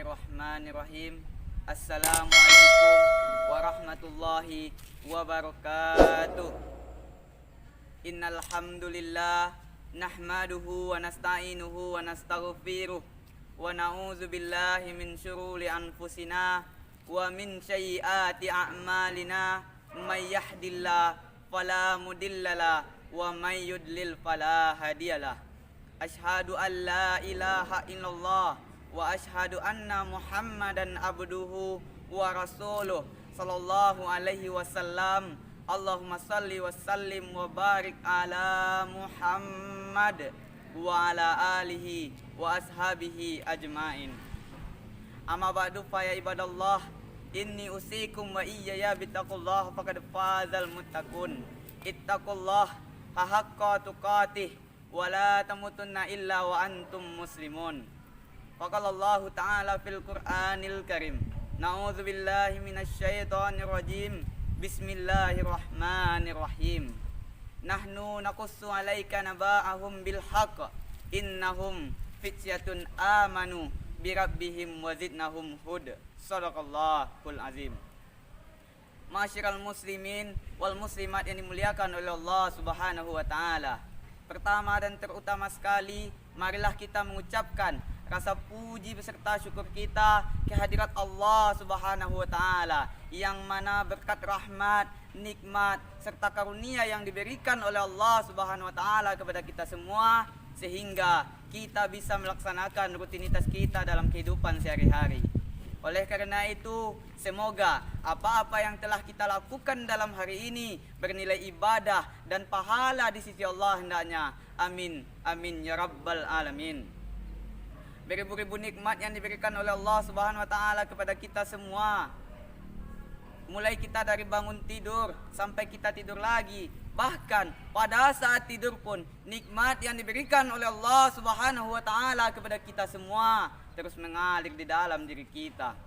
Bismillahirrahmanirrahim. Assalamualaikum warahmatullahi wabarakatuh. Innal hamdulillah nahmaduhu wa nasta'inuhu wa nastaghfiruh wa na'udzu billahi min syururi anfusina wa min sayyiati a'malina. May yahdihillahu fala mudhillalah wa may yudlil fala hadiyalah. Asyhadu an la ilaha illallah wa asyhadu anna Muhammadan abduhu wa rasuluh sallallahu alaihi wasallam. Allahumma salli wa sallim wa barik ala Muhammad wa ala alihi wa ashabihi ajmain. Amma ba'du fa ya ibadallah, inni usikum wa iyaya bittaqullah faqad fazal muttaqun. Ittaqullah haqqa tuqatih wa la tamutunna illa wa antum muslimun. Faqalallahu ta'ala fil Qur'anil Karim. Na'udzu billahi minasyaitonir rajim. Bismillahirrahmanirrahim. Nahnu naqussu 'alaika naba'ahum bil haqq. Innahum fityatun amanu bi rabbihim wa zidnahum hud. Shadaqallahul azim. Masyiral muslimin wal muslimat yang dimuliakan oleh Allah Subhanahu wa taala. Pertama dan terutama sekali, marilah kita mengucapkan rasa puji beserta syukur kita kehadirat Allah Subhanahu wa taala, yang mana berkat rahmat, nikmat serta karunia yang diberikan oleh Allah Subhanahu wa taala kepada kita semua, sehingga kita bisa melaksanakan rutinitas kita dalam kehidupan sehari-hari. Oleh karena itu, semoga apa-apa yang telah kita lakukan dalam hari ini bernilai ibadah dan pahala di sisi Allah hendaknya. Amin, amin ya rabbal alamin. Beribu-ribu nikmat yang diberikan oleh Allah Subhanahu wa taala kepada kita semua. Mulai kita dari bangun tidur sampai kita tidur lagi. Bahkan pada saat tidur pun nikmat yang diberikan oleh Allah Subhanahu wa taala kepada kita semua terus mengalir di dalam diri kita.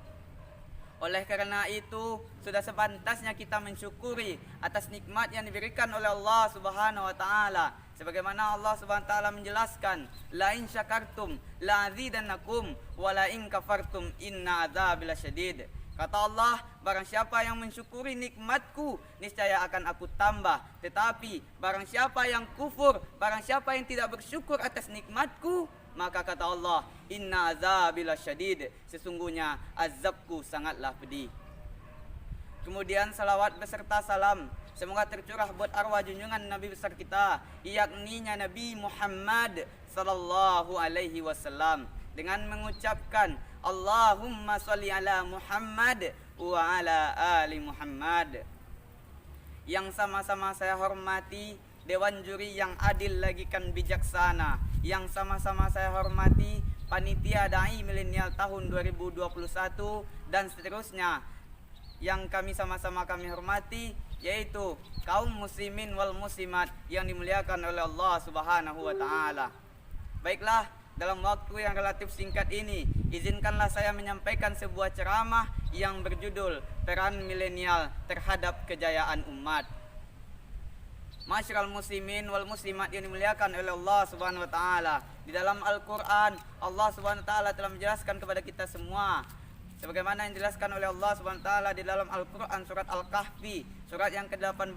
Oleh karena itu, sudah sepantasnya kita mensyukuri atas nikmat yang diberikan oleh Allah Subhanahu wa taala. Sebagaimana Allah Subhanahu wa taala menjelaskan, la in syakartum la azidannakum wa la in kafartum inna adzabi lasyadid. Kata Allah, barang siapa yang mensyukuri nikmatku, niscaya akan aku tambah. Tetapi barang siapa yang kufur, barang siapa yang tidak bersyukur atas nikmatku, maka kata Allah, inna azabi lasyadid, sesungguhnya azabku sangatlah pedih. Kemudian salawat beserta salam semoga tercurah buat arwah junjungan Nabi besar kita, yakni Nabi Muhammad sallallahu alaihi wasallam, dengan mengucapkan Allahumma sholli ala Muhammad wa ala ali Muhammad. Yang sama-sama saya hormati Dewan Juri yang adil lagi kan bijaksana, yang sama-sama saya hormati Panitia Dai Milenial tahun 2021 dan seterusnya, yang kami sama-sama kami hormati, yaitu kaum muslimin wal muslimat yang dimuliakan oleh Allah Subhanahu wa taala. Baiklah, dalam waktu yang relatif singkat ini, izinkanlah saya menyampaikan sebuah ceramah yang berjudul Peran Milenial Terhadap Kejayaan Umat. Masyiral muslimin wal muslimat yang dimuliakan oleh Allah Subhanahu wa taala, di dalam Al-Qur'an Allah Subhanahu wa taala telah menjelaskan kepada kita semua sebagaimana yang dijelaskan oleh Allah Subhanahu wa taala di dalam Al-Qur'an surat Al-Kahfi surat yang ke-18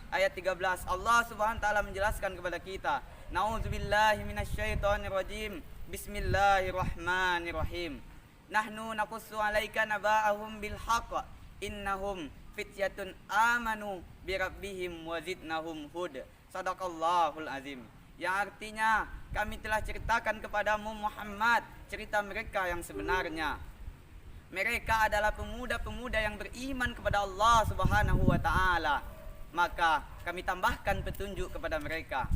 ayat 13. Allah Subhanahu wa taala menjelaskan kepada kita, na'udzubillahi minasyaitonir rajim. Bismillahirrahmanirrahim. Nahnu naqussu 'alaika naba'ahum bil haqq. Innahum fityatun amanu bi rabbihim wa zidnahum hud. Shadaqallahul azim. Yang artinya, kami telah ceritakan kepadamu Muhammad cerita mereka yang sebenarnya. Mereka adalah pemuda-pemuda yang beriman kepada Allah Subhanahu wa taala. Maka kami tambahkan petunjuk kepada mereka.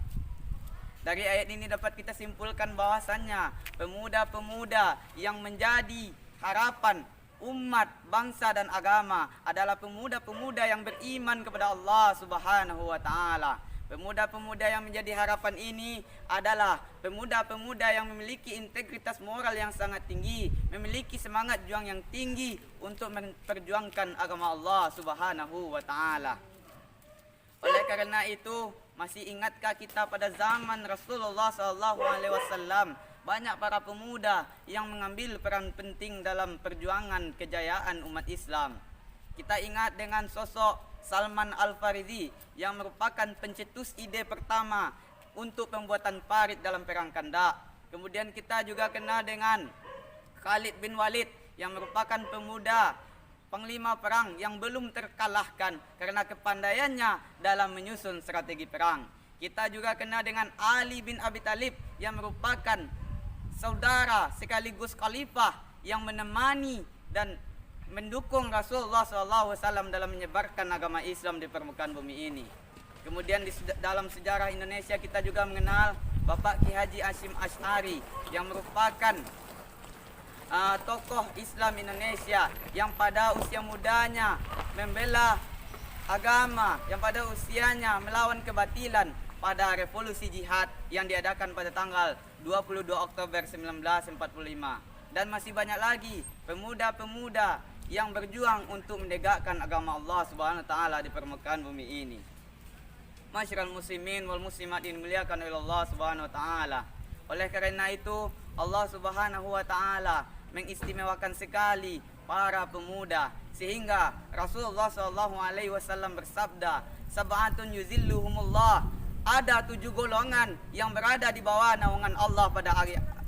Dari ayat ini dapat kita simpulkan bahwasannya pemuda-pemuda yang menjadi harapan umat, bangsa dan agama adalah pemuda-pemuda yang beriman kepada Allah Subhanahu wa taala. Pemuda-pemuda yang menjadi harapan ini adalah pemuda-pemuda yang memiliki integritas moral yang sangat tinggi, memiliki semangat juang yang tinggi untuk memperjuangkan agama Allah Subhanahu wa taala. Oleh karena itu, masih ingatkah kita pada zaman Rasulullah sallallahu alaihi wasallam banyak para pemuda yang mengambil peran penting dalam perjuangan kejayaan umat Islam. Kita ingat dengan sosok Salman Al-Farisi yang merupakan pencetus ide pertama untuk pembuatan parit dalam perang Khandaq. Kemudian kita juga kenal dengan Khalid bin Walid yang merupakan pemuda panglima perang yang belum terkalahkan karena kepandaiannya dalam menyusun strategi perang. Kita juga kenal dengan Ali bin Abi Thalib yang merupakan saudara sekaligus khalifah yang menemani dan mendukung Rasulullah SAW dalam menyebarkan agama Islam di permukaan bumi ini. Kemudian dalam sejarah Indonesia kita juga mengenal Bapak Ki Haji Hashim Asy'ari yang merupakan tokoh Islam Indonesia yang pada usia mudanya membela agama, yang pada usianya melawan kebatilan pada revolusi jihad yang diadakan pada tanggal 22 Oktober 1945. Dan masih banyak lagi pemuda-pemuda yang berjuang untuk menegakkan agama Allah Subhanahu wa taala di permukaan bumi ini. Masyiral muslimin wal muslimat yang dimuliakan oleh Allah Subhanahu wa taala. Oleh karena itu Allah Subhanahu wa taala mengistimewakan sekali para pemuda sehingga Rasulullah SAW bersabda, sab'atun yuzilluhumullah, ada 7 golongan yang berada di bawah naungan Allah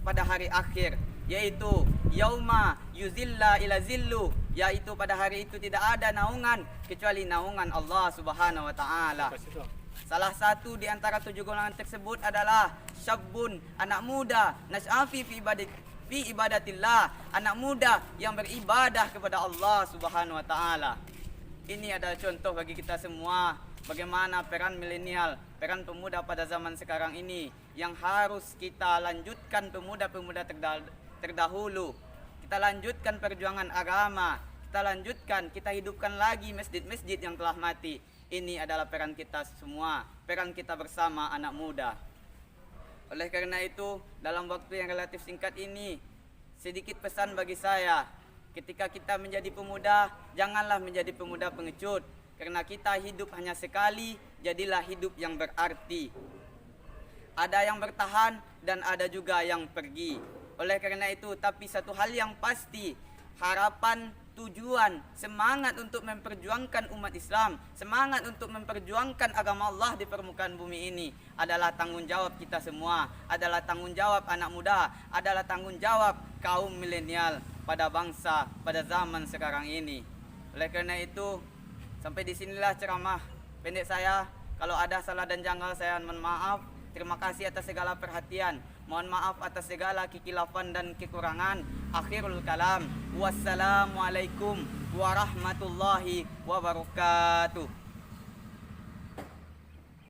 pada hari akhir, yaitu yauma yuzilla ila zillu, yaitu pada hari itu tidak ada naungan kecuali naungan Allah Subhanahu wa taala. Salah satu di antara 7 golongan tersebut adalah syabun, anak muda, nas'afi fi ibadatillah, anak muda yang beribadah kepada Allah Subhanahu wa taala. Ini adalah contoh bagi kita semua bagaimana peran milenial, peran pemuda pada zaman sekarang ini yang harus kita lanjutkan, pemuda-pemuda terdahulu. Kita lanjutkan perjuangan agama, kita lanjutkan, kita hidupkan lagi masjid-masjid yang telah mati. Ini adalah peran kita semua, peran kita bersama anak muda. Oleh karena itu, dalam waktu yang relatif singkat ini, sedikit pesan bagi saya. Ketika kita menjadi pemuda, janganlah menjadi pemuda pengecut. Karena kita hidup hanya sekali, jadilah hidup yang berarti. Ada yang bertahan dan ada juga yang pergi. Oleh karena itu, tapi satu hal yang pasti, harapan, tujuan, semangat untuk memperjuangkan umat Islam, semangat untuk memperjuangkan agama Allah di permukaan bumi ini adalah tanggung jawab kita semua, adalah tanggung jawab anak muda, adalah tanggung jawab kaum milenial pada bangsa pada zaman sekarang ini. Oleh karena itu, sampai di sinilah ceramah pendek saya. Kalau ada salah dan janggal saya mohon maaf. Terima kasih atas segala perhatian. Mohon maaf atas segala kekilafan dan kekurangan. Akhirul kalam. Wassalamualaikum warahmatullahi wabarakatuh.